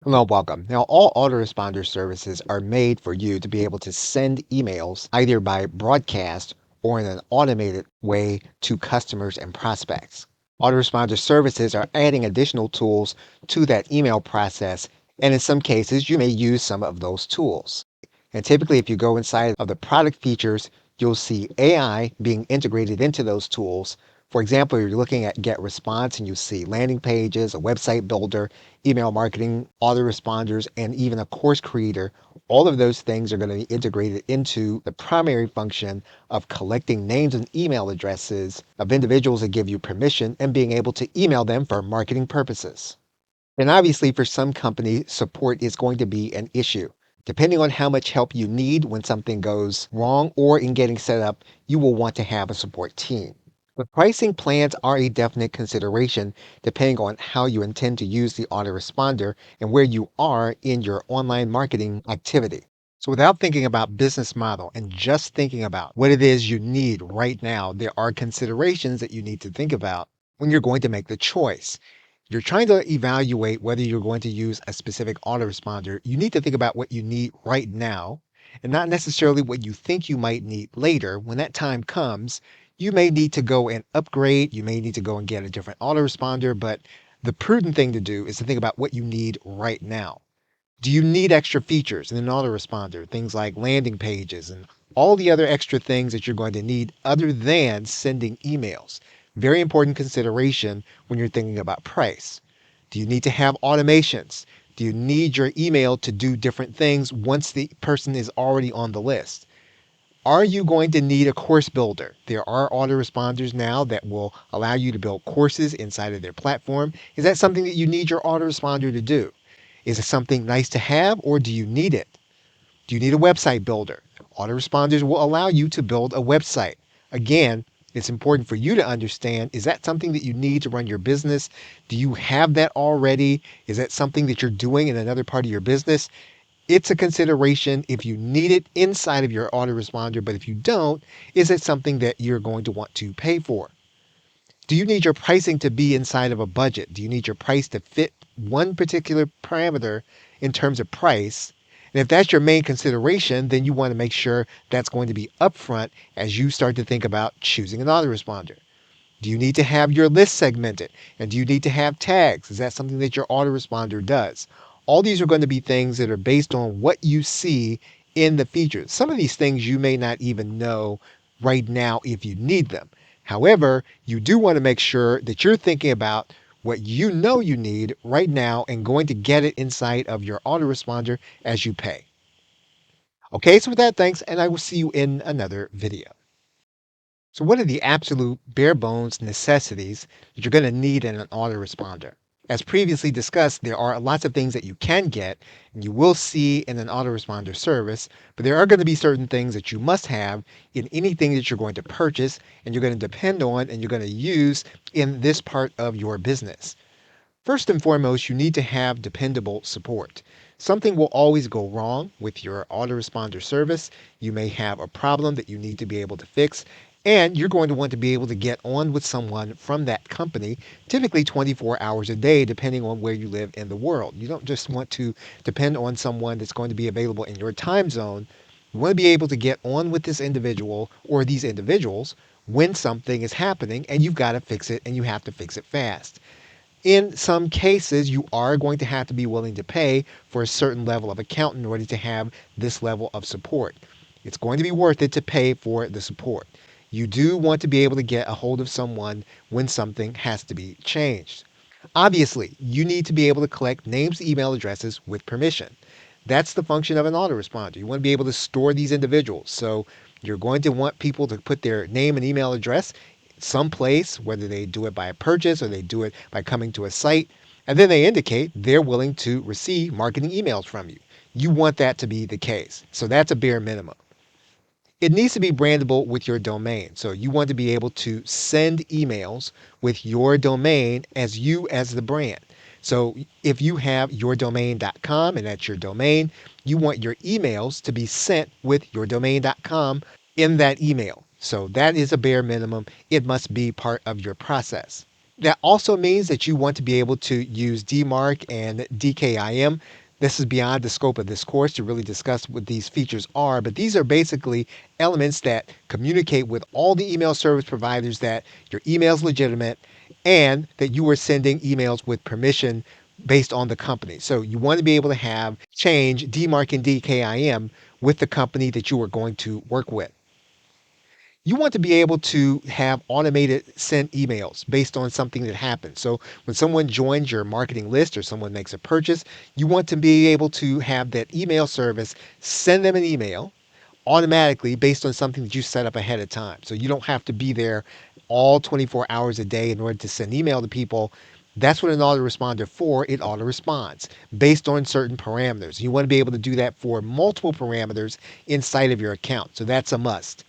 Hello, welcome. Now, all autoresponder services are made for you to be able to send emails either by broadcast or in an automated way to customers and prospects. Autoresponder services are adding additional tools to that email process, and in some cases, you may use some of those tools. And typically, if you go inside of the product features, you'll see AI being integrated into those tools. For example, you're looking at Get Response and you see landing pages, a website builder, email marketing, autoresponders, and even a course creator. All of those things are going to be integrated into the primary function of collecting names and email addresses of individuals that give you permission and being able to email them for marketing purposes. And obviously, for some companies, support is going to be an issue. Depending on how much help you need when something goes wrong or in getting set up, you will want to have a support team. But pricing plans are a definite consideration depending on how you intend to use the autoresponder and where you are in your online marketing activity. So without thinking about business model and just thinking about what it is you need right now, there are considerations that you need to think about when you're going to make the choice. You're trying to evaluate whether you're going to use a specific autoresponder. You need to think about what you need right now and not necessarily what you think you might need later. When that time comes, you may need to go and upgrade. You may need to go and get a different autoresponder, but the prudent thing to do is to think about what you need right now. Do you need extra features in an autoresponder? Things like landing pages and all the other extra things that you're going to need other than sending emails. Very important consideration when you're thinking about price. Do you need to have automations? Do you need your email to do different things once the person is already on the list? Are you going to need a course builder? There are autoresponders now that will allow you to build courses inside of their platform. Is that something that you need your autoresponder to do? Is it something nice to have or do you need it? Do you need a website builder? Autoresponders will allow you to build a website. Again, it's important for you to understand, is that something that you need to run your business? Do you have that already? Is that something that you're doing in another part of your business? It's a consideration if you need it inside of your autoresponder, but if you don't, is it something that you're going to want to pay for? Do you need your pricing to be inside of a budget? Do you need your price to fit one particular parameter in terms of price? And if that's your main consideration, then you want to make sure that's going to be upfront as you start to think about choosing an autoresponder. Do you need to have your list segmented? And do you need to have tags? Is that something that your autoresponder does? All these are going to be things that are based on what you see in the features. Some of these things you may not even know right now if you need them. However, you do want to make sure that you're thinking about what you know you need right now and going to get it inside of your autoresponder as you pay. Okay, so with that, thanks, and I will see you in another video. So what are the absolute bare bones necessities that you're going to need in an autoresponder? As previously discussed, there are lots of things that you can get and you will see in an autoresponder service, but there are going to be certain things that you must have in anything that you're going to purchase and you're going to depend on and you're going to use in this part of your business. First and foremost, you need to have dependable support. Something will always go wrong with your autoresponder service. You may have a problem that you need to be able to fix, and you're going to want to be able to get on with someone from that company, typically 24 hours a day, depending on where you live in the world. You don't just want to depend on someone that's going to be available in your time zone. You want to be able to get on with this individual or these individuals when something is happening and you've got to fix it and you have to fix it fast. In some cases, you are going to have to be willing to pay for a certain level of account in order to have this level of support. It's going to be worth it to pay for the support. You do want to be able to get a hold of someone when something has to be changed. Obviously, you need to be able to collect names and email addresses with permission. That's the function of an autoresponder. You want to be able to store these individuals. So you're going to want people to put their name and email address someplace, whether they do it by a purchase or they do it by coming to a site, and then they indicate they're willing to receive marketing emails from you. You want that to be the case. So that's a bare minimum. It needs to be brandable with your domain. So you want to be able to send emails with your domain as you as the brand. So if you have yourdomain.com and that's your domain, you want your emails to be sent with yourdomain.com in that email. So that is a bare minimum. It must be part of your process. That also means that you want to be able to use DMARC and DKIM. This is beyond the scope of this course to really discuss what these features are, but these are basically elements that communicate with all the email service providers that your email is legitimate and that you are sending emails with permission based on the company. So you want to be able to have change DMARC and DKIM with the company that you are going to work with. You want to be able to have automated sent emails based on something that happens. So when someone joins your marketing list or someone makes a purchase, you want to be able to have that email service send them an email automatically based on something that you set up ahead of time. So you don't have to be there all 24 hours a day in order to send email to people. That's what an autoresponder for. It auto responds based on certain parameters. You want to be able to do that for multiple parameters inside of your account. So that's a must.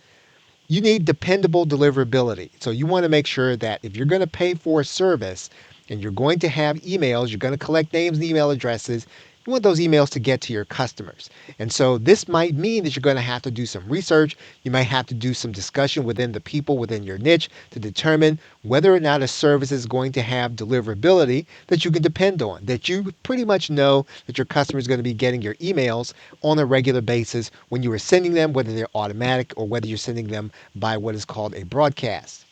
You need dependable deliverability. So you want to make sure that if you're going to pay for a service and you're going to have emails, you're going to collect names and email addresses, you want those emails to get to your customers. And so this might mean that you're going to have to do some research. You might have to do some discussion within the people within your niche to determine whether or not a service is going to have deliverability that you can depend on, that you pretty much know that your customer is going to be getting your emails on a regular basis when you are sending them, whether they're automatic or whether you're sending them by what is called a broadcast.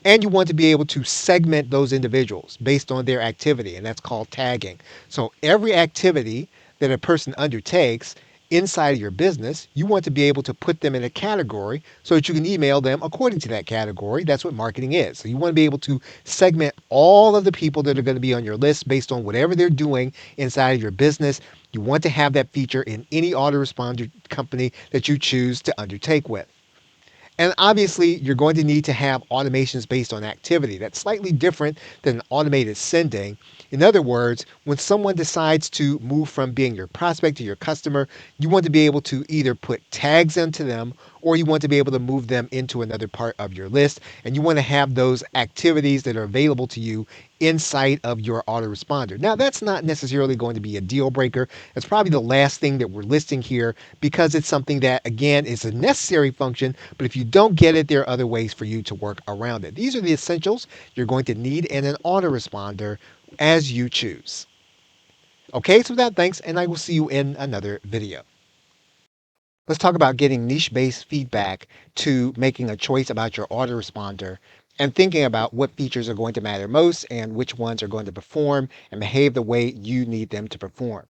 And you want to be able to segment those individuals based on their activity, and that's called tagging. So every activity that a person undertakes inside of your business, you want to be able to put them in a category so that you can email them according to that category. That's what marketing is. So you want to be able to segment all of the people that are going to be on your list based on whatever they're doing inside of your business. You want to have that feature in any autoresponder company that you choose to undertake with. And obviously, you're going to need to have automations based on activity. That's slightly different than automated sending. In other words, when someone decides to move from being your prospect to your customer, you want to be able to either put tags into them or you want to be able to move them into another part of your list. And you want to have those activities that are available to you inside of your autoresponder. Now, that's not necessarily going to be a deal breaker. It's probably the last thing that we're listing here because it's something that, again, is a necessary function. But if you don't get it, there are other ways for you to work around it. These are the essentials you're going to need in an autoresponder as you choose. Okay, so with that, thanks, and I will see you in another video. Let's talk about getting niche based feedback to making a choice about your autoresponder and thinking about what features are going to matter most and which ones are going to perform and behave the way you need them to perform.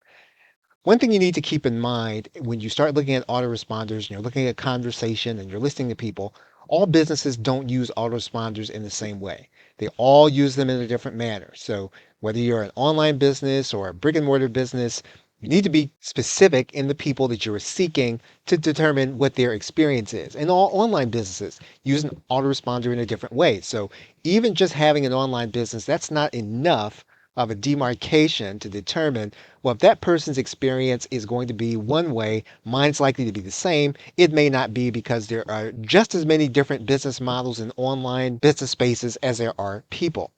One thing you need to keep in mind when you start looking at autoresponders and you're looking at conversation and you're listening to people, all businesses don't use autoresponders in the same way. They all use them in a different manner. So whether you're an online business or a brick and mortar business, you need to be specific in the people that you're seeking to determine what their experience is. And all online businesses use an autoresponder in a different way. So even just having an online business, that's not enough of a demarcation to determine, well, if that person's experience is going to be one way, mine's likely to be the same. It may not be because there are just as many different business models in online business spaces as there are people.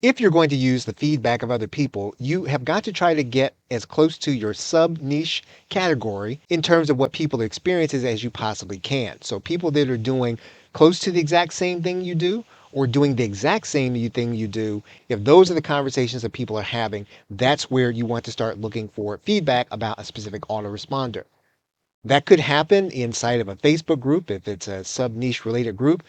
If you're going to use the feedback of other people, you have got to try to get as close to your sub niche category in terms of what people experiences as you possibly can. So people that are doing close to the exact same thing you do or doing the exact same thing you do, if those are the conversations that people are having, that's where you want to start looking for feedback about a specific autoresponder. That could happen inside of a Facebook group if it's a sub niche related group,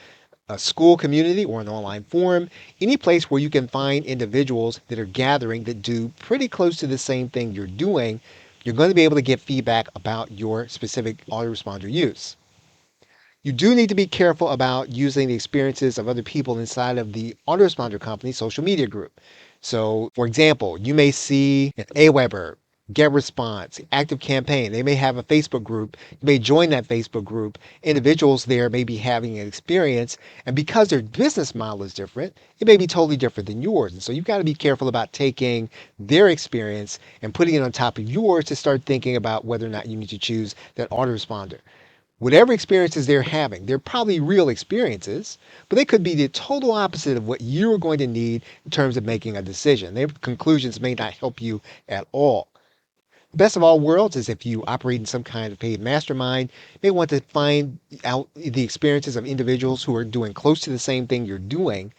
a school community or an online forum, any place where you can find individuals that are gathering that do pretty close to the same thing you're doing, you're going to be able to get feedback about your specific autoresponder use. You do need to be careful about using the experiences of other people inside of the autoresponder company social media group. So, for example, you may see an Aweber, GetResponse, Active Campaign. They may have a Facebook group. You may join that Facebook group. Individuals there may be having an experience, and because their business model is different, it may be totally different than yours. And so you've got to be careful about taking their experience and putting it on top of yours to start thinking about whether or not you need to choose that autoresponder. Whatever experiences they're having, they're probably real experiences, but they could be the total opposite of what you're going to need in terms of making a decision. Their conclusions may not help you at all. Best of all worlds is if you operate in some kind of paid mastermind, you may want to find out the experiences of individuals who are doing close to the same thing you're doing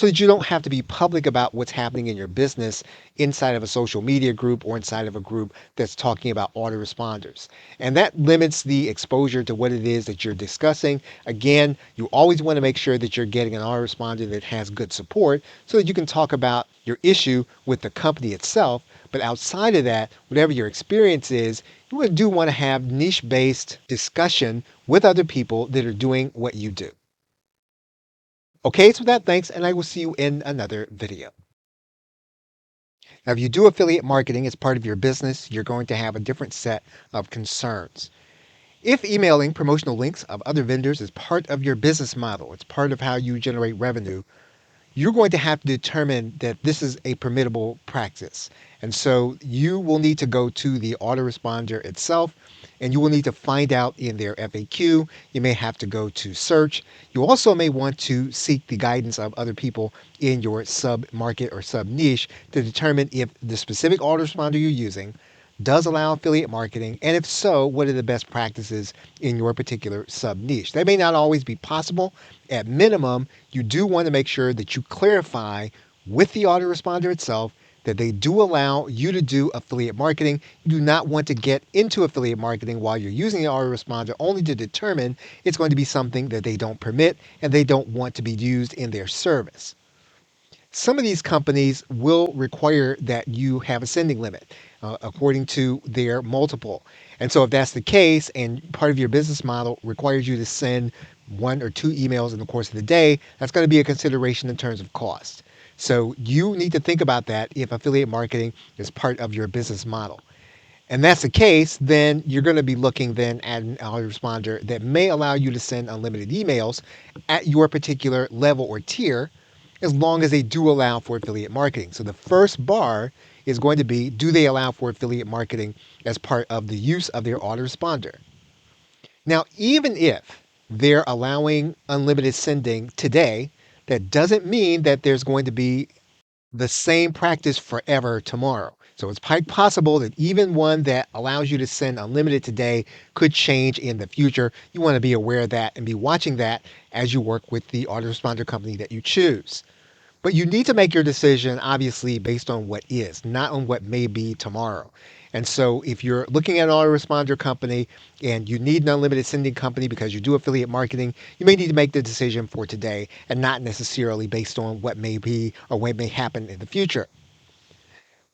so that you don't have to be public about what's happening in your business inside of a social media group or inside of a group that's talking about autoresponders. And that limits the exposure to what it is that you're discussing. Again, you always want to make sure that you're getting an autoresponder that has good support so that you can talk about your issue with the company itself. But outside of that, whatever your experience is, you do want to have niche based discussion with other people that are doing what you do. Okay, so with that, thanks, and I will see you in another video. Now, if you do affiliate marketing as part of your business, you're going to have a different set of concerns. If emailing promotional links of other vendors is part of your business model, it's part of how you generate revenue, you're going to have to determine that this is a permittable practice. And so you will need to go to the autoresponder itself and you will need to find out in their FAQ. You may have to go to search. You also may want to seek the guidance of other people in your sub market or sub niche to determine if the specific autoresponder you're using does allow affiliate marketing, and if so, what are the best practices in your particular sub niche? That may not always be possible. At minimum, you do want to make sure that you clarify with the autoresponder itself that they do allow you to do affiliate marketing. You do not want to get into affiliate marketing while you're using the autoresponder only to determine it's going to be something that they don't permit and they don't want to be used in their service. Some of these companies will require that you have a sending limit according to their multiple. And so, if that's the case and part of your business model requires you to send one or two emails in the course of the day, that's going to be a consideration in terms of cost. So, you need to think about that if affiliate marketing is part of your business model. And that's the case, then you're going to be looking then at an autoresponder that may allow you to send unlimited emails at your particular level or tier, as long as they do allow for affiliate marketing. So the first bar is going to be, do they allow for affiliate marketing as part of the use of their autoresponder? Now, even if they're allowing unlimited sending today, that doesn't mean that there's going to be the same practice forever tomorrow. So it's quite possible that even one that allows you to send unlimited today could change in the future. You want to be aware of that and be watching that as you work with the autoresponder company that you choose. But you need to make your decision, obviously, based on what is, not on what may be tomorrow. And so, if you're looking at an autoresponder company and you need an unlimited sending company because you do affiliate marketing, you may need to make the decision for today and not necessarily based on what may be or what may happen in the future.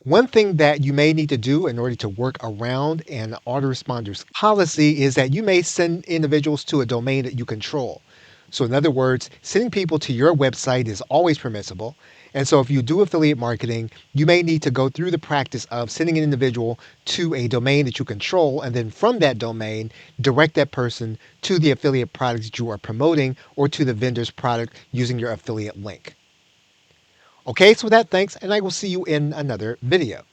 One thing that you may need to do in order to work around an autoresponder's policy is that you may send individuals to a domain that you control. So, in other words, sending people to your website is always permissible. And so, if you do affiliate marketing, you may need to go through the practice of sending an individual to a domain that you control, and then from that domain, direct that person to the affiliate product that you are promoting or to the vendor's product using your affiliate link. Okay, so with that, thanks, and I will see you in another video.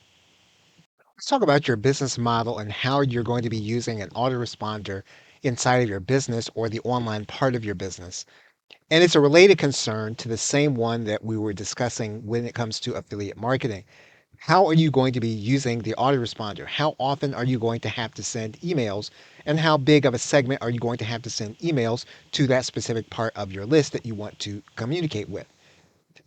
Let's talk about your business model and how you're going to be using an autoresponder inside of your business or the online part of your business. And it's a related concern to the same one that we were discussing when it comes to affiliate marketing. How are you going to be using the autoresponder? How often are you going to have to send emails? And how big of a segment are you going to have to send emails to that specific part of your list that you want to communicate with?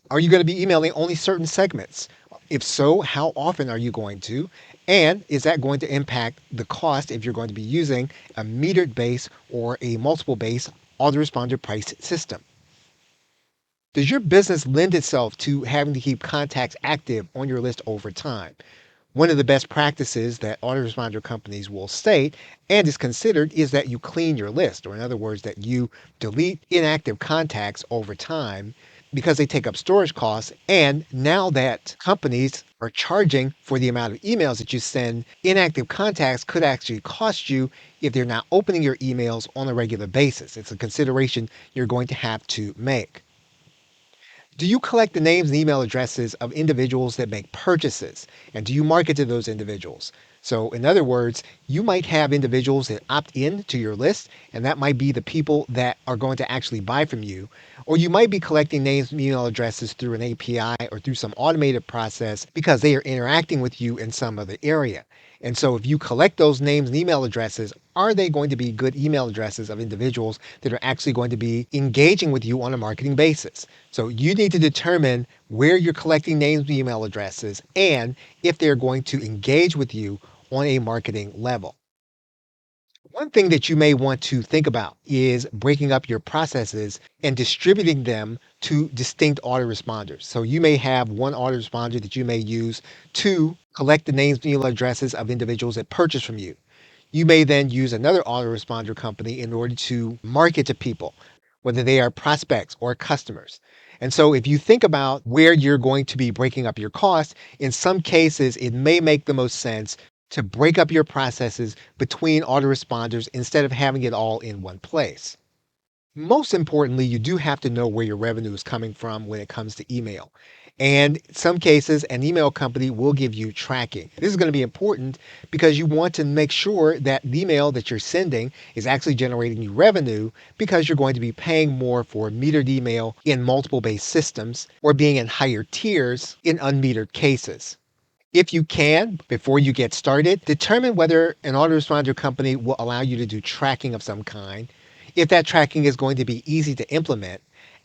Are you going to be emailing only certain segments? If so, how often are you going to? And is that going to impact the cost if you're going to be using a metered base or a multiple base autoresponder price system? Does your business lend itself to having to keep contacts active on your list over time? One of the best practices that autoresponder companies will state and is considered is that you clean your list, or in other words, that you delete inactive contacts over time because they take up storage costs. And now that companies are charging for the amount of emails that you send, inactive contacts could actually cost you if they're not opening your emails on a regular basis. It's a consideration you're going to have to make. Do you collect the names and email addresses of individuals that make purchases? And do you market to those individuals? So, in other words, you might have individuals that opt in to your list, and that might be the people that are going to actually buy from you. Or you might be collecting names and email addresses through an API or through some automated process because they are interacting with you in some other area. And so, if you collect those names and email addresses, are they going to be good email addresses of individuals that are actually going to be engaging with you on a marketing basis? So, you need to determine where you're collecting names and email addresses and if they're going to engage with you on a marketing level. One thing that you may want to think about is breaking up your processes and distributing them to distinct autoresponders. So you may have one autoresponder that you may use to collect the names and email addresses of individuals that purchase from you. You may then use another autoresponder company in order to market to people, whether they are prospects or customers. And so if you think about where you're going to be breaking up your costs, in some cases, it may make the most sense to break up your processes between autoresponders instead of having it all in one place. Most importantly, you do have to know where your revenue is coming from when it comes to email. And in some cases, an email company will give you tracking. This is going to be important because you want to make sure that the email that you're sending is actually generating you revenue because you're going to be paying more for metered email in multiple based systems or being in higher tiers in unmetered cases. If you can, before you get started, determine whether an autoresponder company will allow you to do tracking of some kind, if that tracking is going to be easy to implement,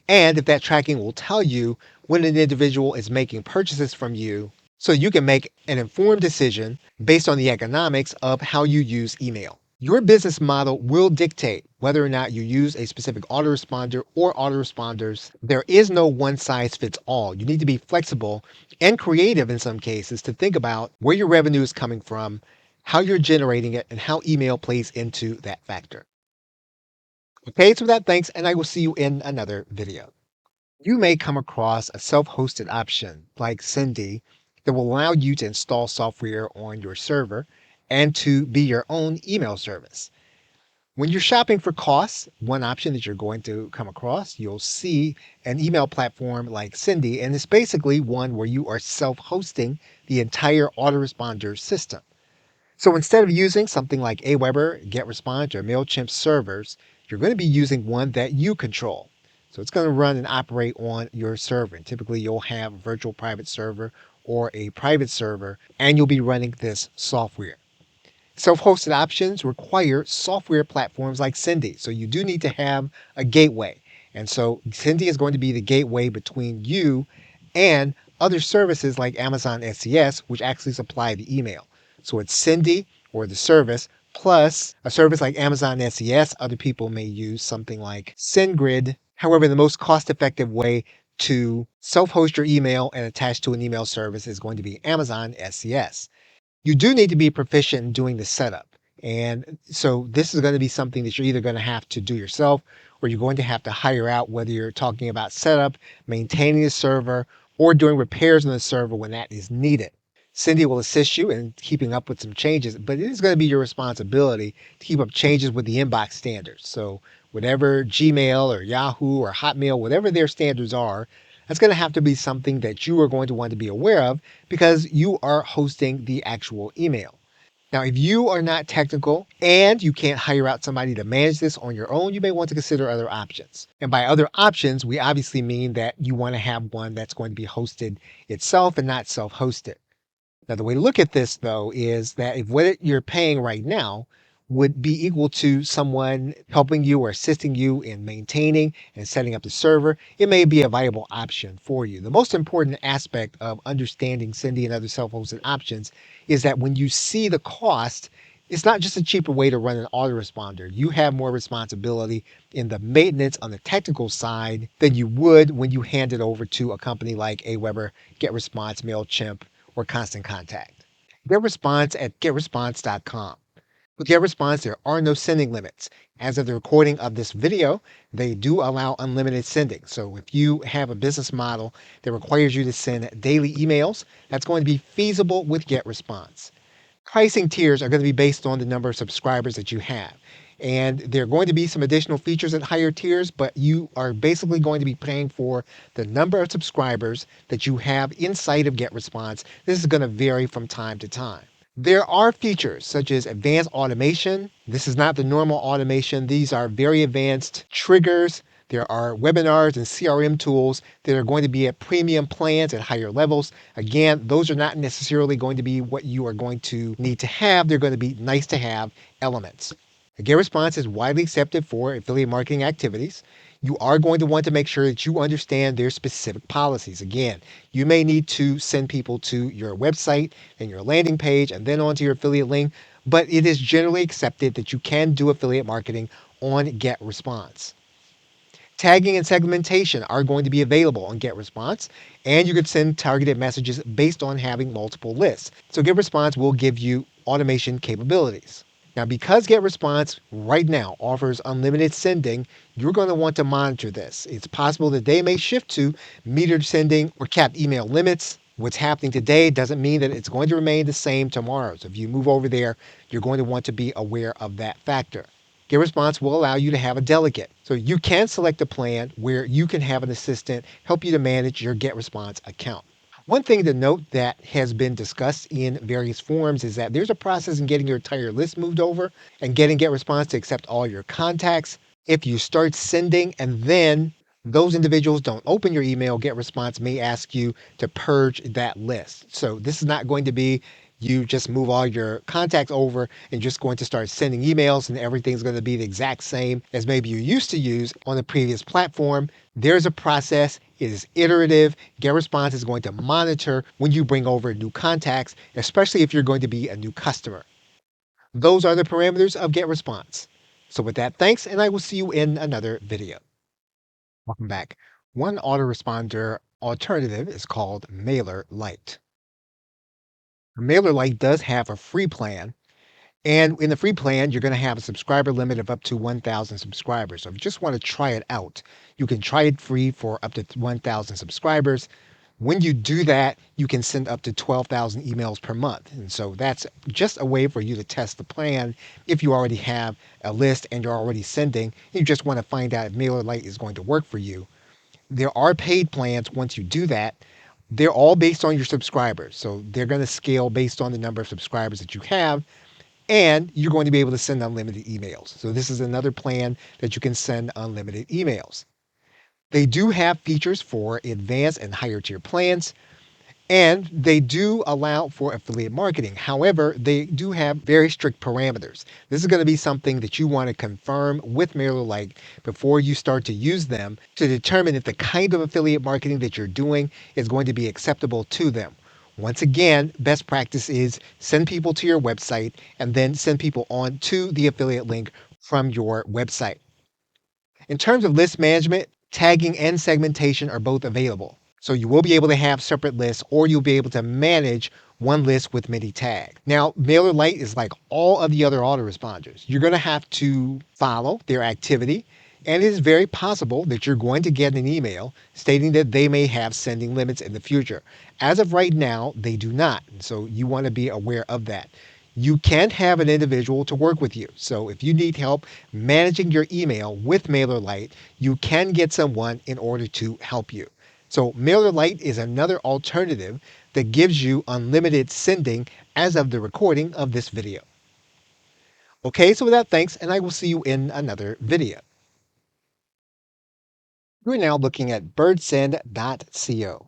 and if that tracking will tell you when an individual is making purchases from you so you can make an informed decision based on the economics of how you use email. Your business model will dictate whether or not you use a specific autoresponder or autoresponders. There is no one size fits all. You need to be flexible and creative in some cases to think about where your revenue is coming from, how you're generating it, and how email plays into that factor. Okay, so with that, thanks, and I will see you in another video. You may come across a self-hosted option like Cindy that will allow you to install software on your server and to be your own email service. When you're shopping for costs, one option that you're going to come across, you'll see an email platform like Cindy, and it's basically one where you are self-hosting the entire autoresponder system. So instead of using something like Aweber, GetResponse, or MailChimp servers, you're going to be using one that you control. So it's going to run and operate on your server. And typically you'll have a virtual private server or a private server, and you'll be running this software. Self-hosted options require software platforms like Cindy. So you do need to have a gateway. And so Cindy is going to be the gateway between you and other services like Amazon SES, which actually supply the email. So it's Cindy or the service plus a service like Amazon SES. Other people may use something like SendGrid. However, the most cost-effective way to self-host your email and attach to an email service is going to be Amazon SES. You do need to be proficient in doing the setup. And so this is going to be something that you're either going to have to do yourself or you're going to have to hire out, whether you're talking about setup, maintaining the server, or doing repairs on the server when that is needed. Cindy will assist you in keeping up with some changes, but it is going to be your responsibility to keep up changes with the inbox standards. So whatever Gmail or Yahoo or Hotmail, whatever their standards are, that's going to have to be something that you are going to want to be aware of because you are hosting the actual email. Now, if you are not technical and you can't hire out somebody to manage this on your own, you may want to consider other options. And by other options, we obviously mean that you want to have one that's going to be hosted itself and not self-hosted. Now, the way to look at this, though, is that if what you're paying right now would be equal to someone helping you or assisting you in maintaining and setting up the server, it may be a viable option for you. The most important aspect of understanding Cindy and other self-hosted options is that when you see the cost, it's not just a cheaper way to run an autoresponder. You have more responsibility in the maintenance on the technical side than you would when you hand it over to a company like Aweber, GetResponse, MailChimp, or Constant Contact. GetResponse at getresponse.com. With GetResponse, there are no sending limits. As of the recording of this video, they do allow unlimited sending. So if you have a business model that requires you to send daily emails, that's going to be feasible with GetResponse. Pricing tiers are going to be based on the number of subscribers that you have. And there are going to be some additional features at higher tiers, but you are basically going to be paying for the number of subscribers that you have inside of GetResponse. This is going to vary from time to time. There are features such as advanced automation. This is not the normal automation. These are very advanced triggers. There are webinars and CRM tools that are going to be at premium plans at higher levels. Again, those are not necessarily going to be what you are going to need to have. They're going to be nice to have elements. A GetResponse response is widely accepted for affiliate marketing activities. You are going to want to make sure that you understand their specific policies. Again, you may need to send people to your website and your landing page and then onto your affiliate link, but it is generally accepted that you can do affiliate marketing on GetResponse. Tagging and segmentation are going to be available on GetResponse, and you could send targeted messages based on having multiple lists. So GetResponse will give you automation capabilities. Now, because GetResponse right now offers unlimited sending, you're going to want to monitor this. It's possible that they may shift to metered sending or capped email limits. What's happening today doesn't mean that it's going to remain the same tomorrow. So if you move over there, you're going to want to be aware of that factor. GetResponse will allow you to have a delegate. So you can select a plan where you can have an assistant help you to manage your GetResponse account. One thing to note that has been discussed in various forums is that there's a process in getting your entire list moved over and getting GetResponse to accept all your contacts. If you start sending and then those individuals don't open your email, GetResponse may ask you to purge that list. So this is not going to be you just move all your contacts over and just going to start sending emails and everything's going to be the exact same as maybe you used to use on the previous platform. There's a process. It is iterative. GetResponse is going to monitor when you bring over new contacts, especially if you're going to be a new customer. Those are the parameters of GetResponse. So with that, thanks, and I will see you in another video. Welcome back. One autoresponder alternative is called MailerLite. MailerLite does have a free plan. And in the free plan, you're going to have a subscriber limit of up to 1,000 subscribers. So if you just want to try it out, you can try it free for up to 1,000 subscribers. When you do that, you can send up to 12,000 emails per month. And so that's just a way for you to test the plan if you already have a list and you're already sending. You just want to find out if MailerLite is going to work for you. There are paid plans once you do that. They're all based on your subscribers. So they're going to scale based on the number of subscribers that you have, and you're going to be able to send unlimited emails. So this is another plan that you can send unlimited emails. They do have features for advanced and higher tier plans, and they do allow for affiliate marketing. However, they do have very strict parameters. This is going to be something that you want to confirm with MailerLite before you start to use them to determine if the kind of affiliate marketing that you're doing is going to be acceptable to them. Once again, best practice is send people to your website and then send people on to the affiliate link from your website. In terms of list management, tagging and segmentation are both available. So you will be able to have separate lists or you'll be able to manage one list with many tags. Now, MailerLite is like all of the other autoresponders. You're going to have to follow their activity, and it is very possible that you're going to get an email stating that they may have sending limits in the future. As of right now, they do not. So you want to be aware of that. You can have an individual to work with you. So if you need help managing your email with MailerLite, you can get someone in order to help you. So MailerLite is another alternative that gives you unlimited sending as of the recording of this video. Okay, so with that, thanks, and I will see you in another video. We're now looking at birdsend.co.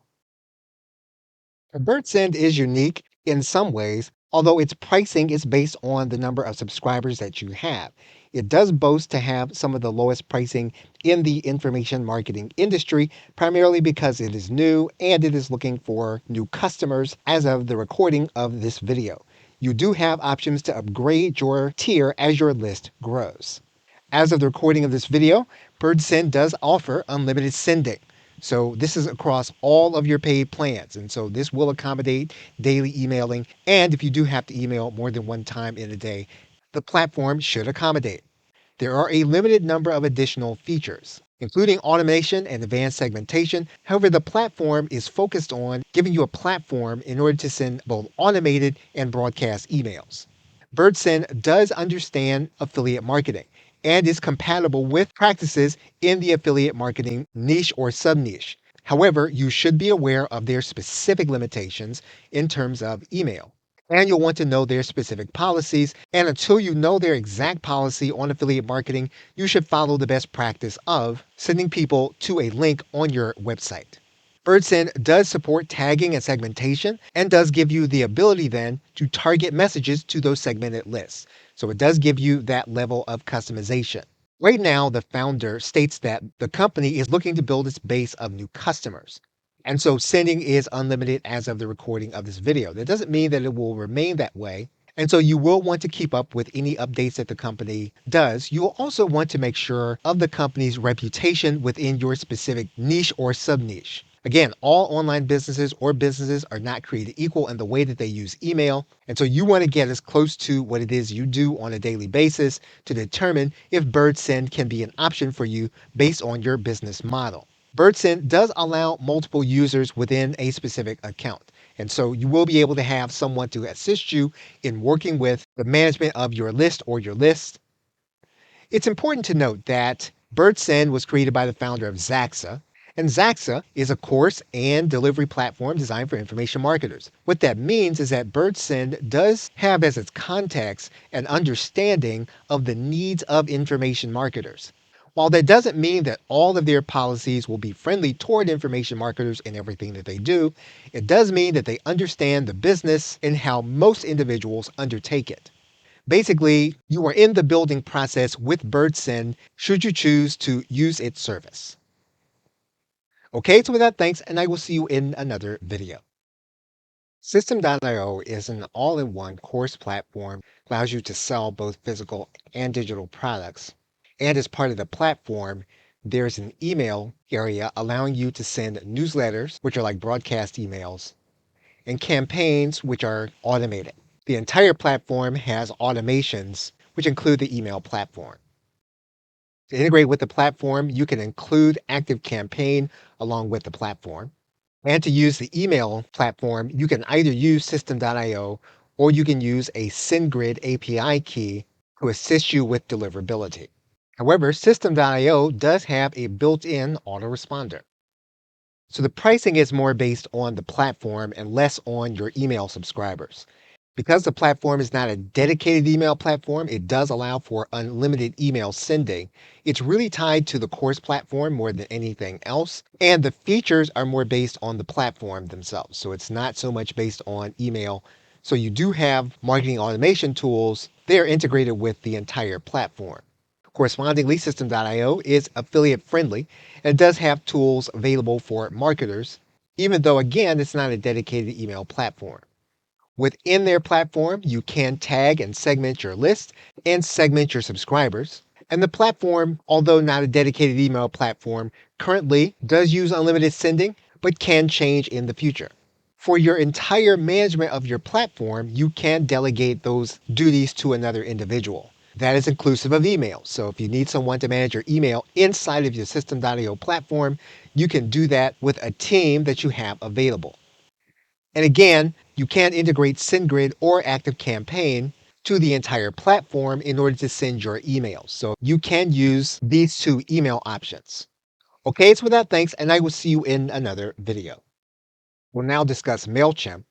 BirdSend is unique in some ways, although its pricing is based on the number of subscribers that you have. It does boast to have some of the lowest pricing in the information marketing industry, primarily because it is new and it is looking for new customers as of the recording of this video. You do have options to upgrade your tier as your list grows. As of the recording of this video, BirdSend does offer unlimited sending. So this is across all of your paid plans. And so this will accommodate daily emailing. And if you do have to email more than one time in a day, the platform should accommodate. There are a limited number of additional features, including automation and advanced segmentation. However, the platform is focused on giving you a platform in order to send both automated and broadcast emails. BirdSend does understand affiliate marketing and is compatible with practices in the affiliate marketing niche or sub niche. However, you should be aware of their specific limitations in terms of email. And you'll want to know their specific policies. And until you know their exact policy on affiliate marketing, you should follow the best practice of sending people to a link on your website. BirdSend does support tagging and segmentation and does give you the ability then to target messages to those segmented lists. So it does give you that level of customization. Right now, the founder states that the company is looking to build its base of new customers. And so sending is unlimited as of the recording of this video. That doesn't mean that it will remain that way. And so you will want to keep up with any updates that the company does. You will also want to make sure of the company's reputation within your specific niche or sub niche. Again, all online businesses or businesses are not created equal in the way that they use email. And so you want to get as close to what it is you do on a daily basis to determine if BirdSend can be an option for you based on your business model. BirdSend does allow multiple users within a specific account. And so you will be able to have someone to assist you in working with the management of your list or your list. It's important to note that BirdSend was created by the founder of Zaxa, and Zaxa is a course and delivery platform designed for information marketers. What that means is that BirdSend does have as its context an understanding of the needs of information marketers. While that doesn't mean that all of their policies will be friendly toward information marketers in everything that they do, it does mean that they understand the business and how most individuals undertake it. Basically, you are in the building process with BirdSend should you choose to use its service. Okay, so with that, thanks, and I will see you in another video. System.io is an all-in-one course platform that allows you to sell both physical and digital products. And as part of the platform, there's an email area allowing you to send newsletters, which are like broadcast emails, and campaigns, which are automated. The entire platform has automations, which include the email platform. To integrate with the platform, you can include ActiveCampaign along with the platform. And to use the email platform, you can either use System.io or you can use a SendGrid API key to assist you with deliverability. However, System.io does have a built-in autoresponder. So the pricing is more based on the platform and less on your email subscribers. Because the platform is not a dedicated email platform, it does allow for unlimited email sending. It's really tied to the course platform more than anything else. And the features are more based on the platform themselves. So it's not so much based on email. So you do have marketing automation tools. They're integrated with the entire platform. Correspondingly, System.io is affiliate friendly and does have tools available for marketers, even though, again, it's not a dedicated email platform. Within their platform, you can tag and segment your list and segment your subscribers. And the platform, although not a dedicated email platform, currently does use unlimited sending, but can change in the future. For your entire management of your platform, you can delegate those duties to another individual. That is inclusive of email. So if you need someone to manage your email inside of your System.io platform, you can do that with a team that you have available. And again, you can integrate SendGrid or ActiveCampaign to the entire platform in order to send your emails. So you can use these two email options. Okay, so with that, thanks, and I will see you in another video. We'll now discuss MailChimp.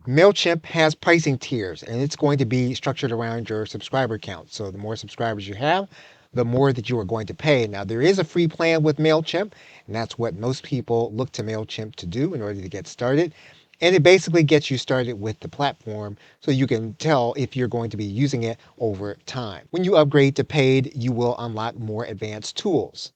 MailChimp has pricing tiers, and it's going to be structured around your subscriber count. So the more subscribers you have, the more that you are going to pay. Now, there is a free plan with MailChimp, and that's what most people look to MailChimp to do in order to get started. And it basically gets you started with the platform so you can tell if you're going to be using it over time. When you upgrade to paid, you will unlock more advanced tools.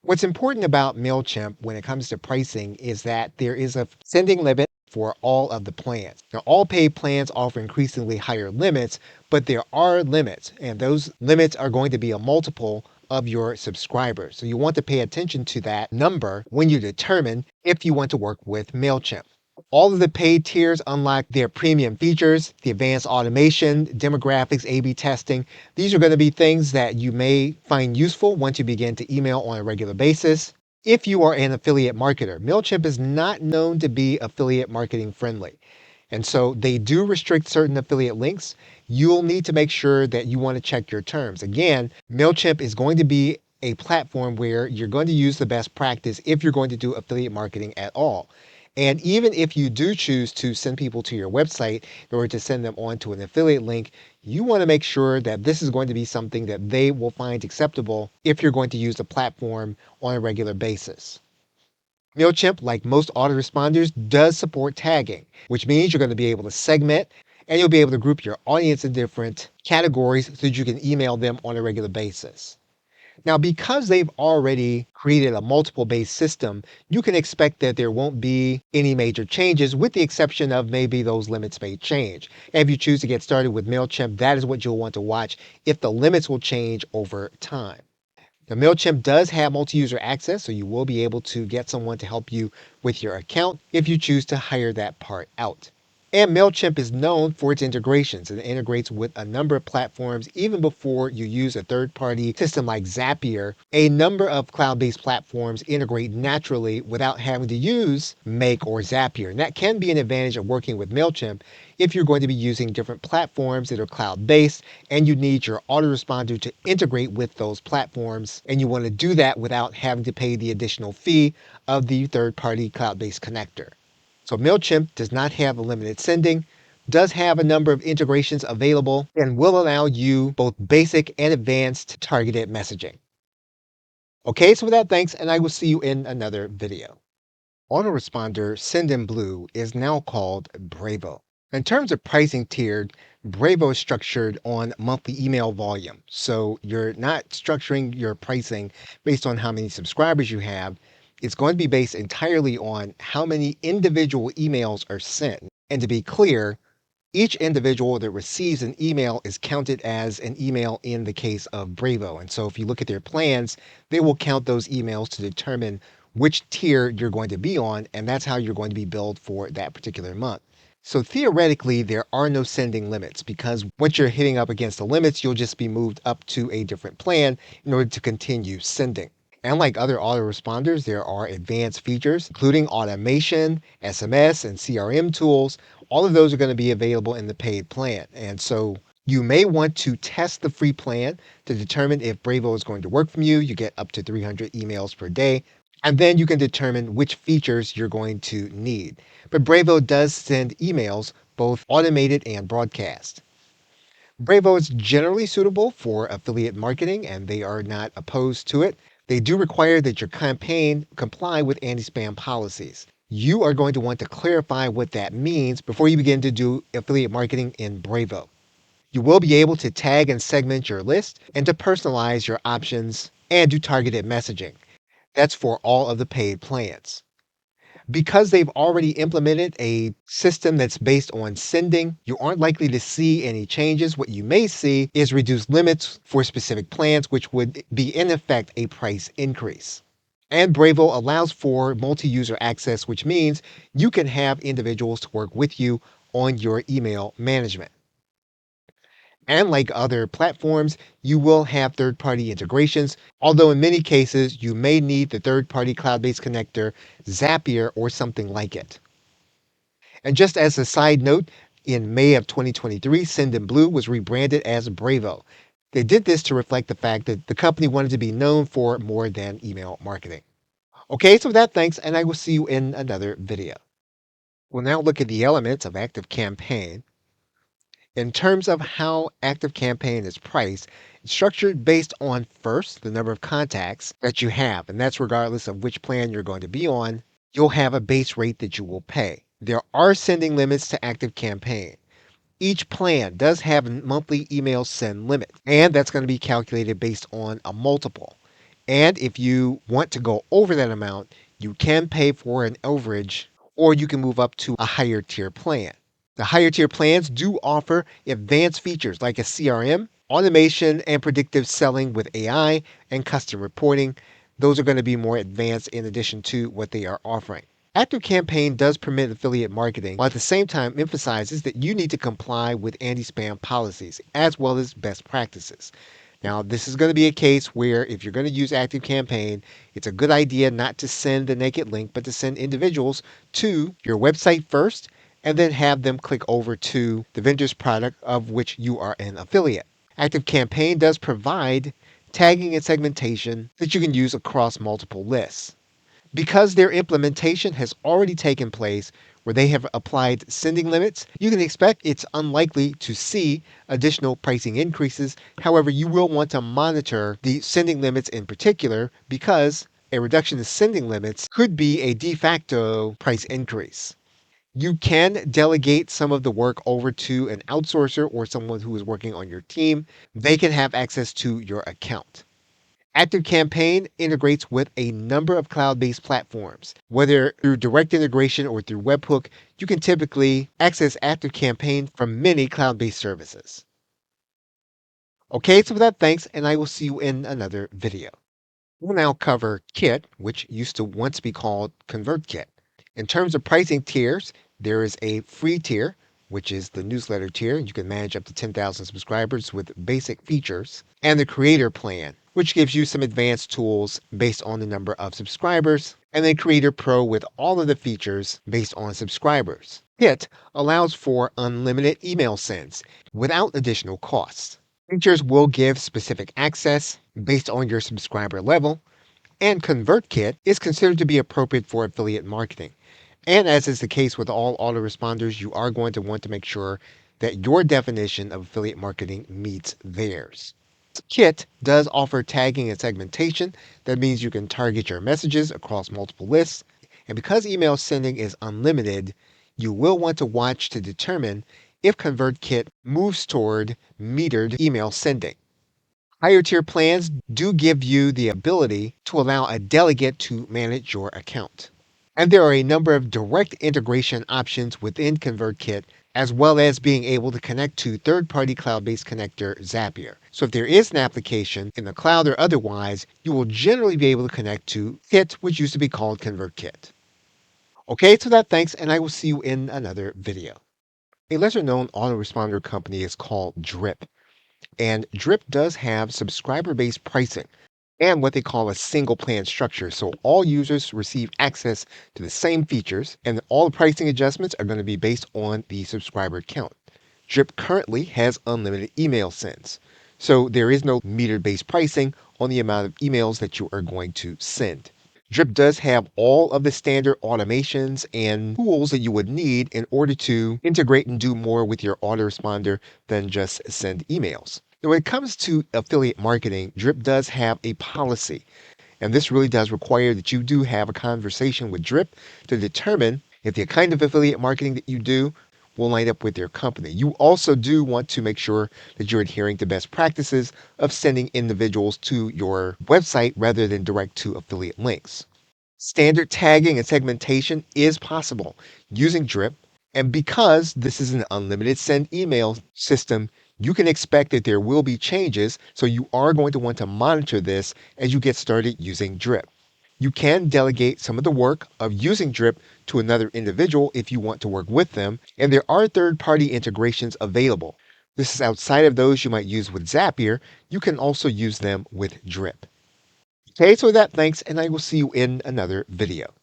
What's important about MailChimp when it comes to pricing is that there is a sending limit for all of the plans. Now, all paid plans offer increasingly higher limits, but there are limits, and those limits are going to be a multiple of your subscribers. So you want to pay attention to that number when you determine if you want to work with MailChimp. All of the paid tiers unlock their premium features, the advanced automation, demographics, A/B testing. These are going to be things that you may find useful once you begin to email on a regular basis. If you are an affiliate marketer, MailChimp is not known to be affiliate marketing friendly. And so they do restrict certain affiliate links. You'll need to make sure that you want to check your terms. Again, MailChimp is going to be a platform where you're going to use the best practice if you're going to do affiliate marketing at all. And even if you do choose to send people to your website in order to send them on to an affiliate link, you want to make sure that this is going to be something that they will find acceptable if you're going to use the platform on a regular basis. MailChimp, like most autoresponders, does support tagging, which means you're going to be able to segment and you'll be able to group your audience in different categories so that you can email them on a regular basis. Now, because they've already created a multiple based system, you can expect that there won't be any major changes with the exception of maybe those limits may change. And if you choose to get started with MailChimp, that is what you'll want to watch if the limits will change over time. Now, MailChimp does have multi-user access, so you will be able to get someone to help you with your account if you choose to hire that part out. And MailChimp is known for its integrations. It integrates with a number of platforms even before you use a third-party system like Zapier. A number of cloud-based platforms integrate naturally without having to use Make or Zapier. And that can be an advantage of working with MailChimp if you're going to be using different platforms that are cloud-based and you need your autoresponder to integrate with those platforms. And you want to do that without having to pay the additional fee of the third-party cloud-based connector. So MailChimp does not have a limited sending, does have a number of integrations available, and will allow you both basic and advanced targeted messaging. Okay, so with that, thanks, and I will see you in another video. Autoresponder Send in Blue is now called Bravo. In terms of pricing tiered, Bravo is structured on monthly email volume. So you're not structuring your pricing based on how many subscribers you have. It's going to be based entirely on how many individual emails are sent. And to be clear, each individual that receives an email is counted as an email in the case of Bravo. And so if you look at their plans, they will count those emails to determine which tier you're going to be on, and that's how you're going to be billed for that particular month. So theoretically, there are no sending limits because once you're hitting up against the limits, you'll just be moved up to a different plan in order to continue sending. And like other autoresponders, there are advanced features, including automation, SMS, and CRM tools. All of those are going to be available in the paid plan. And so you may want to test the free plan to determine if Bravo is going to work for you. You get up to 300 emails per day. And then you can determine which features you're going to need. But Bravo does send emails, both automated and broadcast. Bravo is generally suitable for affiliate marketing and they are not opposed to it. They do require that your campaign comply with anti-spam policies. You are going to want to clarify what that means before you begin to do affiliate marketing in Bravo. You will be able to tag and segment your list and to personalize your options and do targeted messaging. That's for all of the paid plans. Because they've already implemented a system that's based on sending, you aren't likely to see any changes. What you may see is reduced limits for specific plans, which would be in effect a price increase. And Bravo allows for multi-user access, which means you can have individuals to work with you on your email management. And like other platforms, you will have third-party integrations, although in many cases, you may need the third-party cloud-based connector, Zapier, or something like it. And just as a side note, in May of 2023, Sendinblue was rebranded as Bravo. They did this to reflect the fact that the company wanted to be known for more than email marketing. Okay, so with that, thanks, and I will see you in another video. We'll now look at the elements of ActiveCampaign. In terms of how ActiveCampaign is priced, it's structured based on first, the number of contacts that you have, and that's regardless of which plan you're going to be on. You'll have a base rate that you will pay. There are sending limits to ActiveCampaign. Each plan does have a monthly email send limit, and that's going to be calculated based on a multiple. And if you want to go over that amount, you can pay for an overage or you can move up to a higher tier plan. The higher tier plans do offer advanced features like a CRM, automation, and predictive selling with AI and custom reporting. Those are going to be more advanced in addition to what they are offering. ActiveCampaign does permit affiliate marketing, while at the same time emphasizes that you need to comply with anti-spam policies as well as best practices. Now, this is going to be a case where if you're going to use ActiveCampaign, it's a good idea not to send the naked link, but to send individuals to your website first and then have them click over to the vendor's product of which you are an affiliate. ActiveCampaign does provide tagging and segmentation that you can use across multiple lists. Because their implementation has already taken place where they have applied sending limits, you can expect it's unlikely to see additional pricing increases. However, you will want to monitor the sending limits in particular because a reduction in sending limits could be a de facto price increase. You can delegate some of the work over to an outsourcer or someone who is working on your team. They can have access to your account. ActiveCampaign integrates with a number of cloud-based platforms. Whether through direct integration or through webhook, you can typically access ActiveCampaign from many cloud-based services. Okay, so with that, thanks, and I will see you in another video. We'll now cover Kit, which used to once be called ConvertKit. In terms of pricing tiers, there is a free tier, which is the newsletter tier. You can manage up to 10,000 subscribers with basic features, and the creator plan, which gives you some advanced tools based on the number of subscribers, and then Creator Pro with all of the features based on subscribers. Kit allows for unlimited email sends without additional costs. Features will give specific access based on your subscriber level, and ConvertKit is considered to be appropriate for affiliate marketing. And as is the case with all autoresponders, you are going to want to make sure that your definition of affiliate marketing meets theirs. Kit does offer tagging and segmentation. That means you can target your messages across multiple lists. And because email sending is unlimited, you will want to watch to determine if ConvertKit moves toward metered email sending. Higher tier plans do give you the ability to allow a delegate to manage your account. And there are a number of direct integration options within ConvertKit, as well as being able to connect to third-party cloud-based connector Zapier. So if there is an application in the cloud or otherwise, you will generally be able to connect to Kit, which used to be called ConvertKit. Okay, so that thanks, and I will see you in another video. A lesser-known autoresponder company is called Drip. And Drip does have subscriber-based pricing and what they call a single plan structure. So all users receive access to the same features, and all the pricing adjustments are going to be based on the subscriber count. Drip currently has unlimited email sends. So there is no meter-based pricing on the amount of emails that you are going to send. Drip does have all of the standard automations and tools that you would need in order to integrate and do more with your autoresponder than just send emails. Now, when it comes to affiliate marketing, Drip does have a policy, and this really does require that you do have a conversation with Drip to determine if the kind of affiliate marketing that you do will line up with your company. You also do want to make sure that you're adhering to best practices of sending individuals to your website rather than direct to affiliate links. Standard tagging and segmentation is possible using Drip, and because this is an unlimited send email system, you can expect that there will be changes, so you are going to want to monitor this as you get started using Drip. You can delegate some of the work of using Drip to another individual if you want to work with them, and there are third-party integrations available. This is outside of those you might use with Zapier. You can also use them with Drip. Okay, so with that, thanks, and I will see you in another video.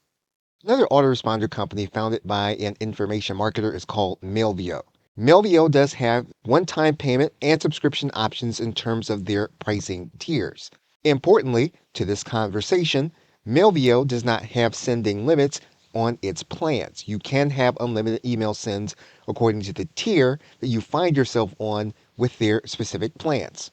Another autoresponder company founded by an information marketer is called Mailvio. Mailvio does have one-time payment and subscription options in terms of their pricing tiers. Importantly, to this conversation, Mailvio does not have sending limits on its plans. You can have unlimited email sends according to the tier that you find yourself on with their specific plans.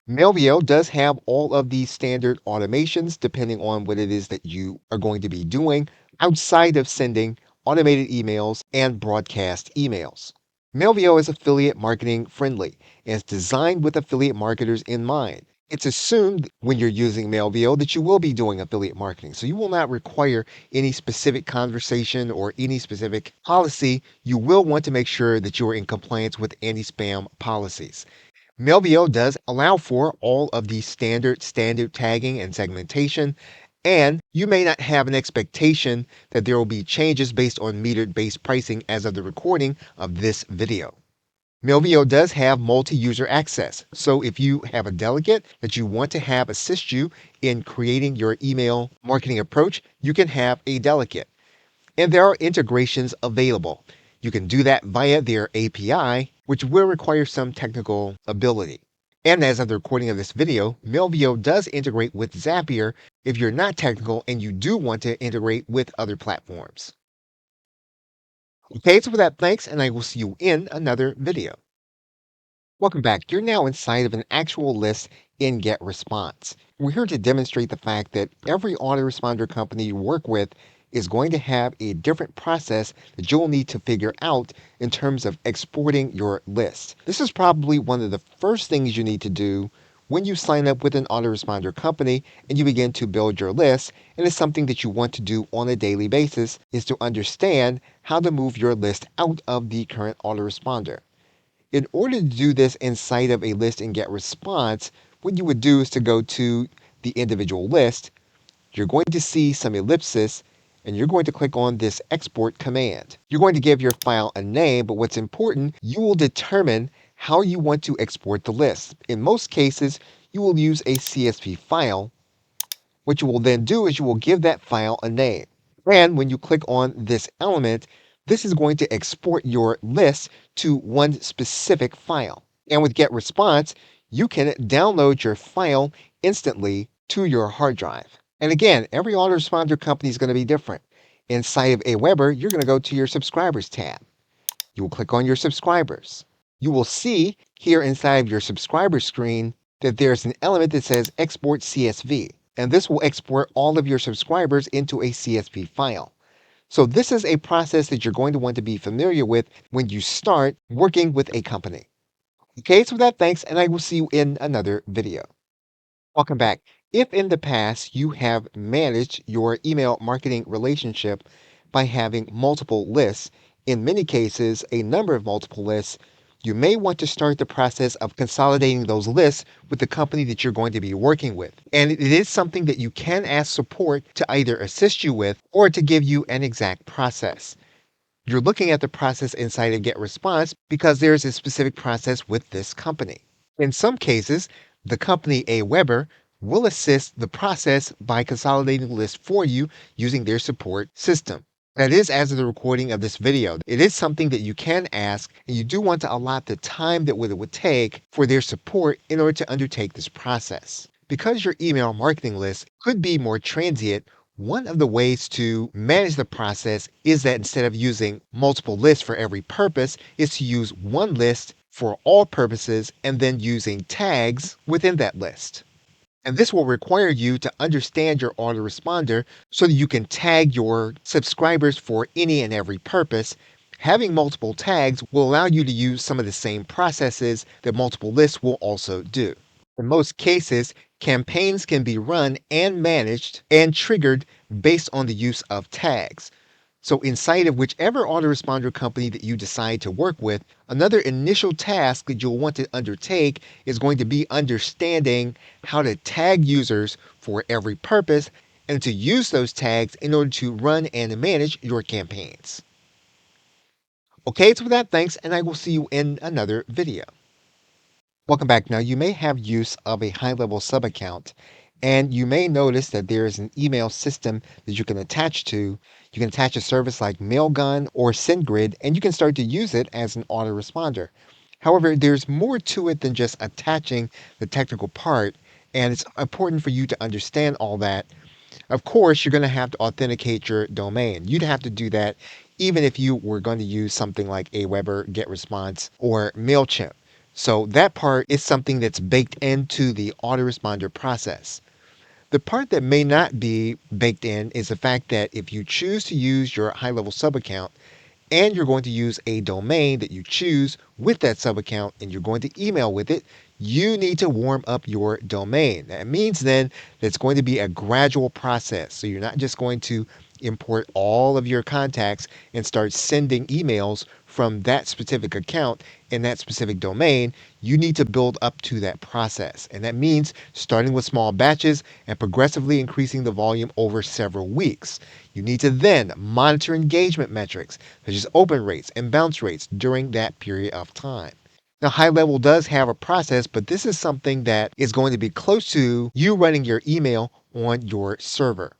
Mailvio does have all of these standard automations depending on what it is that you are going to be doing outside of sending automated emails and broadcast emails. Mailvio is affiliate marketing friendly and is designed with affiliate marketers in mind. It's assumed when you're using Mailvio that you will be doing affiliate marketing, so you will not require any specific conversation or any specific policy. You will want to make sure that you are in compliance with anti-spam policies. Melvio does allow for all of the standard tagging and segmentation, and you may not have an expectation that there will be changes based on metered-based pricing as of the recording of this video. Melvio does have multi-user access, so if you have a delegate that you want to have assist you in creating your email marketing approach, you can have a delegate. And there are integrations available. You can do that via their API, which will require some technical ability. And as of the recording of this video, Melvio does integrate with Zapier, if you're not technical and you do want to integrate with other platforms. Okay, so with that, thanks, and I will see you in another video. Welcome back. You're now inside of an actual list in GetResponse. We're here to demonstrate the fact that every autoresponder company you work with is going to have a different process that you'll need to figure out in terms of exporting your list. This is probably one of the first things you need to do when you sign up with an autoresponder company and you begin to build your list, and it's something that you want to do on a daily basis, is to understand how to move your list out of the current autoresponder. In order to do this inside of a list and GetResponse, what you would do is to go to the individual list. You're going to see some ellipsis, and you're going to click on this export command. You're going to give your file a name, but what's important, you will determine how you want to export the list. In most cases, you will use a CSV file. What you will then do is you will give that file a name. And when you click on this element, this is going to export your list to one specific file. And with GetResponse, you can download your file instantly to your hard drive. And again, every autoresponder company is going to be different. Inside of Aweber, you're going to go to your subscribers tab. You will click on your subscribers. You will see here inside of your subscriber screen that there's an element that says export CSV. And this will export all of your subscribers into a CSV file. So this is a process that you're going to want to be familiar with when you start working with a company. Okay, so with that, thanks, and I will see you in another video. Welcome back. If in the past you have managed your email marketing relationship by having multiple lists, in many cases, a number of multiple lists, you may want to start the process of consolidating those lists with the company that you're going to be working with. And it is something that you can ask support to either assist you with or to give you an exact process. You're looking at the process inside of GetResponse because there's a specific process with this company. In some cases, the company Aweber will assist the process by consolidating the list for you using their support system. That is as of the recording of this video. It is something that you can ask, and you do want to allot the time that it would take for their support in order to undertake this process. Because your email marketing list could be more transient, one of the ways to manage the process is that instead of using multiple lists for every purpose, is to use one list for all purposes and then using tags within that list. And this will require you to understand your autoresponder so that you can tag your subscribers for any and every purpose. Having multiple tags will allow you to use some of the same processes that multiple lists will also do. In most cases, campaigns can be run and managed and triggered based on the use of tags. So inside of whichever autoresponder company that you decide to work with, another initial task that you'll want to undertake is going to be understanding how to tag users for every purpose and to use those tags in order to run and manage your campaigns. Okay, so with that, thanks, and I will see you in another video. Welcome back. Now, you may have use of a high-level sub-account, and you may notice that there is an email system that you can attach to. You can attach a service like Mailgun or SendGrid, and you can start to use it as an autoresponder. However, there's more to it than just attaching the technical part, and it's important for you to understand all that. Of course, you're going to have to authenticate your domain. You'd have to do that even if you were going to use something like Aweber, GetResponse, or MailChimp. So that part is something that's baked into the autoresponder process. The part that may not be baked in is the fact that if you choose to use your high-level sub-account and you're going to use a domain that you choose with that sub-account and you're going to email with it, you need to warm up your domain. That means then that it's going to be a gradual process. So you're not just going to import all of your contacts and start sending emails from that specific account in that specific domain. You need to build up to that process. And that means starting with small batches and progressively increasing the volume over several weeks. You need to then monitor engagement metrics, such as open rates and bounce rates during that period of time. Now, high level does have a process, but this is something that is going to be close to you running your email on your server.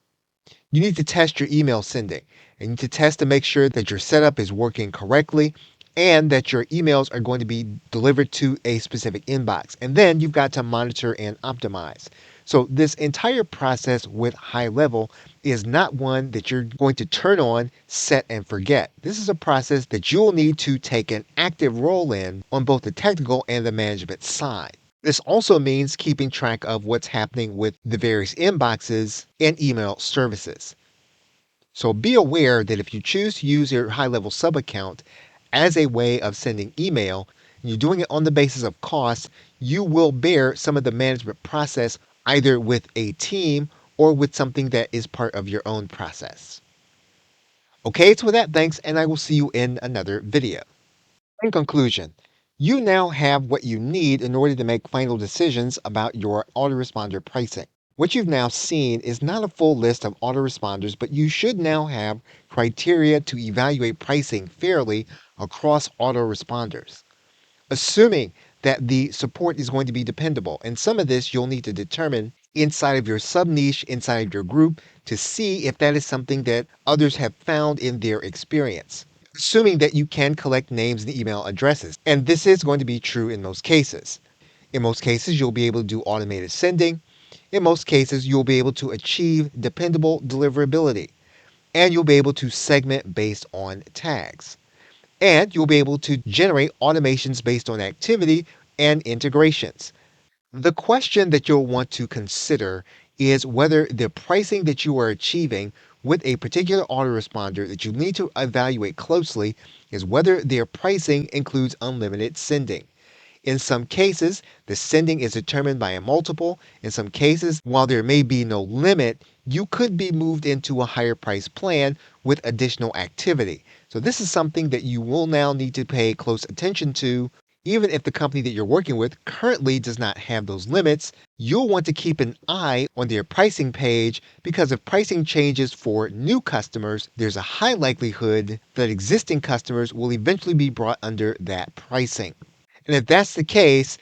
You need to test your email sending, and you need to test to make sure that your setup is working correctly and that your emails are going to be delivered to a specific inbox. And then you've got to monitor and optimize. So this entire process with high level is not one that you're going to turn on, set, and forget. This is a process that you'll need to take an active role in on both the technical and the management side. This also means keeping track of what's happening with the various inboxes and email services. So be aware that if you choose to use your high level sub account as a way of sending email, and you're doing it on the basis of cost, you will bear some of the management process either with a team or with something that is part of your own process. Okay, so with that, thanks, and I will see you in another video. In conclusion, you now have what you need in order to make final decisions about your autoresponder pricing. What you've now seen is not a full list of autoresponders, but you should now have criteria to evaluate pricing fairly across autoresponders. Assuming that the support is going to be dependable, and some of this you'll need to determine inside of your sub niche, inside of your group, to see if that is something that others have found in their experience. Assuming that you can collect names and email addresses, and this is going to be true in most cases. In most cases, you'll be able to do automated sending. In most cases, you'll be able to achieve dependable deliverability, and you'll be able to segment based on tags. And you'll be able to generate automations based on activity and integrations. The question that you'll want to consider is whether the pricing that you are achieving with a particular autoresponder that you need to evaluate closely is whether their pricing includes unlimited sending. In some cases, the sending is determined by a multiple. In some cases, while there may be no limit, you could be moved into a higher price plan with additional activity. So this is something that you will now need to pay close attention to. Even if the company that you're working with currently does not have those limits, you'll want to keep an eye on their pricing page because if pricing changes for new customers, there's a high likelihood that existing customers will eventually be brought under that pricing. And if that's the case,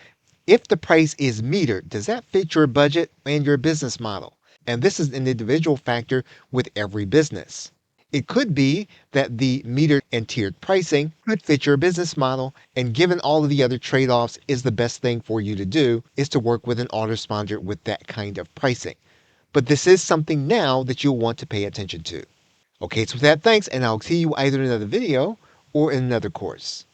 if the price is metered, does that fit your budget and your business model? And this is an individual factor with every business. It could be that the metered and tiered pricing could fit your business model, and given all of the other trade offs, is the best thing for you to do is to work with an autoresponder with that kind of pricing. But this is something now that you'll want to pay attention to. Okay, so with that, thanks, and I'll see you either in another video or in another course.